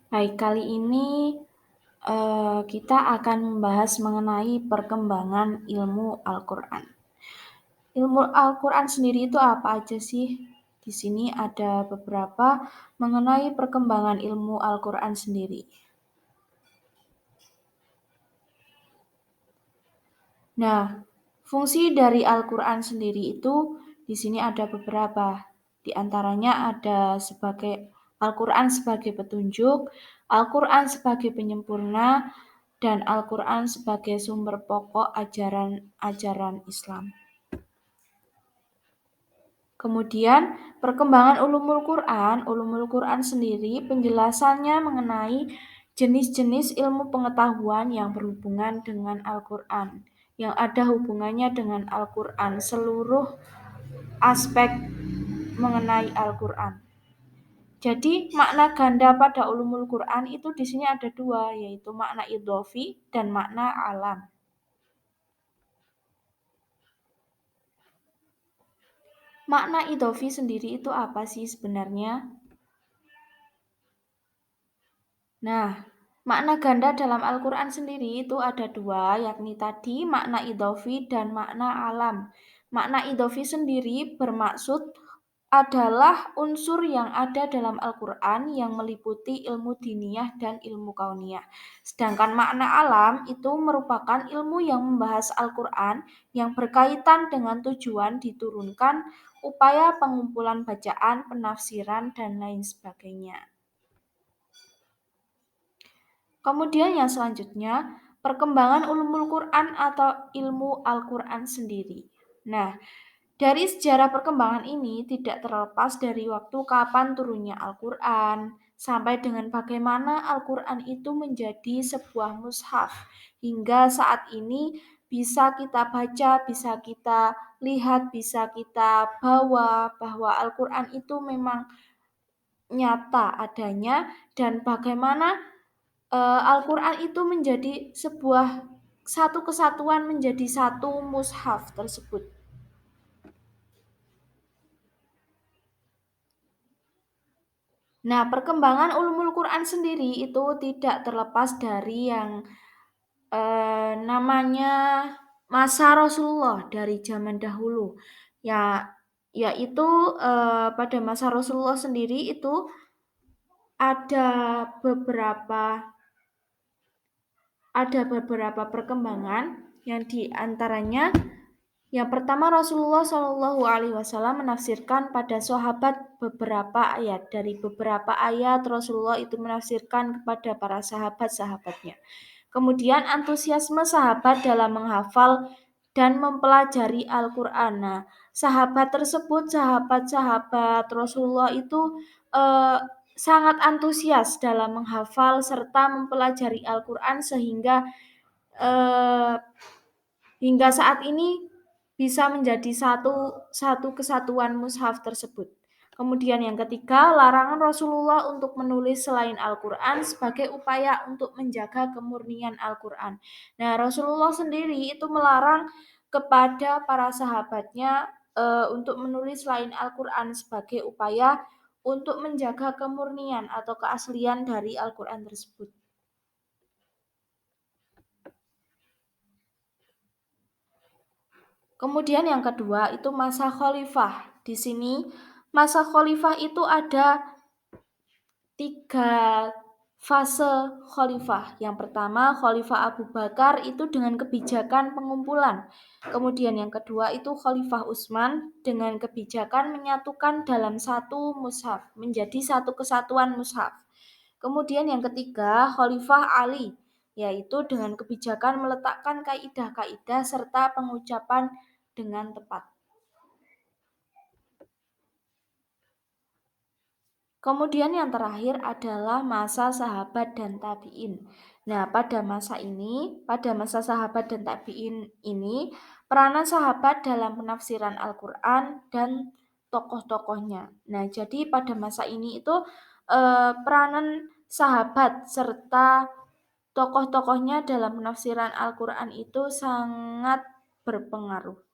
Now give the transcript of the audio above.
Baik, kali ini kita akan membahas mengenai perkembangan ilmu Al-Quran. Ilmu Al-Quran sendiri itu apa aja sih? Di sini ada beberapa mengenai perkembangan ilmu Al-Quran sendiri. Nah, fungsi dari Al-Quran sendiri itu di sini ada beberapa. Di antaranya ada sebagai Al-Quran sebagai petunjuk, Al-Quran sebagai penyempurna, dan Al-Quran sebagai sumber pokok ajaran-ajaran Islam. Kemudian, perkembangan ulumul Quran sendiri penjelasannya mengenai jenis-jenis ilmu pengetahuan yang berhubungan dengan Al-Quran, yang ada hubungannya dengan Al-Quran, seluruh aspek mengenai Al-Quran. Jadi makna ganda pada ulumul Quran itu di sini ada dua, yaitu makna idhofi dan makna alam. Makna idhofi sendiri itu apa sih sebenarnya? Nah, makna ganda dalam Al-Quran sendiri itu ada dua, yakni tadi makna idhofi dan makna alam. Makna idhofi sendiri bermaksud adalah unsur yang ada dalam Al-Quran yang meliputi ilmu diniyah dan ilmu kauniyah. Sedangkan makna alam itu merupakan ilmu yang membahas Al-Quran yang berkaitan dengan tujuan diturunkan, upaya pengumpulan bacaan, penafsiran, dan lain sebagainya. Kemudian yang selanjutnya, perkembangan ulumul Quran atau ilmu Al-Quran sendiri. Nah, dari sejarah perkembangan ini tidak terlepas dari waktu kapan turunnya Al-Quran, sampai dengan bagaimana Al-Quran itu menjadi sebuah mushaf. Hingga saat ini bisa kita baca, bisa kita lihat, bisa kita bawa bahwa Al-Quran itu memang nyata adanya dan bagaimana Al-Quran itu menjadi sebuah satu kesatuan menjadi satu mushaf tersebut. Nah, perkembangan ulumul Quran sendiri itu tidak terlepas dari yang namanya masa Rasulullah dari zaman dahulu. Ya, yaitu pada masa Rasulullah sendiri itu ada beberapa perkembangan yang diantaranya yang pertama Rasulullah Shallallahu Alaihi Wasallam menafsirkan pada sahabat beberapa ayat. Dari beberapa ayat Rasulullah itu menafsirkan kepada para sahabat-sahabatnya. Kemudian antusiasme sahabat dalam menghafal dan mempelajari Al-Quran. Nah, sahabat tersebut, sahabat-sahabat Rasulullah itu eh, sangat antusias dalam menghafal serta mempelajari Al-Quran sehingga eh, hingga saat ini bisa menjadi satu kesatuan mushaf tersebut. Kemudian yang ketiga, larangan Rasulullah untuk menulis selain Al-Quran sebagai upaya untuk menjaga kemurnian Al-Quran. Nah, Rasulullah sendiri itu melarang kepada para sahabatnya untuk menulis selain Al-Quran sebagai upaya untuk menjaga kemurnian atau keaslian dari Al-Quran tersebut. Kemudian yang kedua itu masa khalifah. Di sini masa khalifah itu ada 3 fase khalifah. Yang pertama Khalifah Abu Bakar itu dengan kebijakan pengumpulan. Kemudian yang kedua itu Khalifah Utsman dengan kebijakan menyatukan dalam satu mushaf, menjadi satu kesatuan mushaf. Kemudian yang ketiga Khalifah Ali, yaitu dengan kebijakan meletakkan kaidah-kaidah serta pengucapan dengan tepat. Kemudian yang terakhir adalah masa sahabat dan tabi'in. Nah, pada masa sahabat dan tabi'in ini, peranan sahabat dalam penafsiran Al-Quran dan tokoh-tokohnya. Nah, jadi pada masa ini itu peranan sahabat serta tokoh-tokohnya dalam penafsiran Al-Quran itu sangat berpengaruh.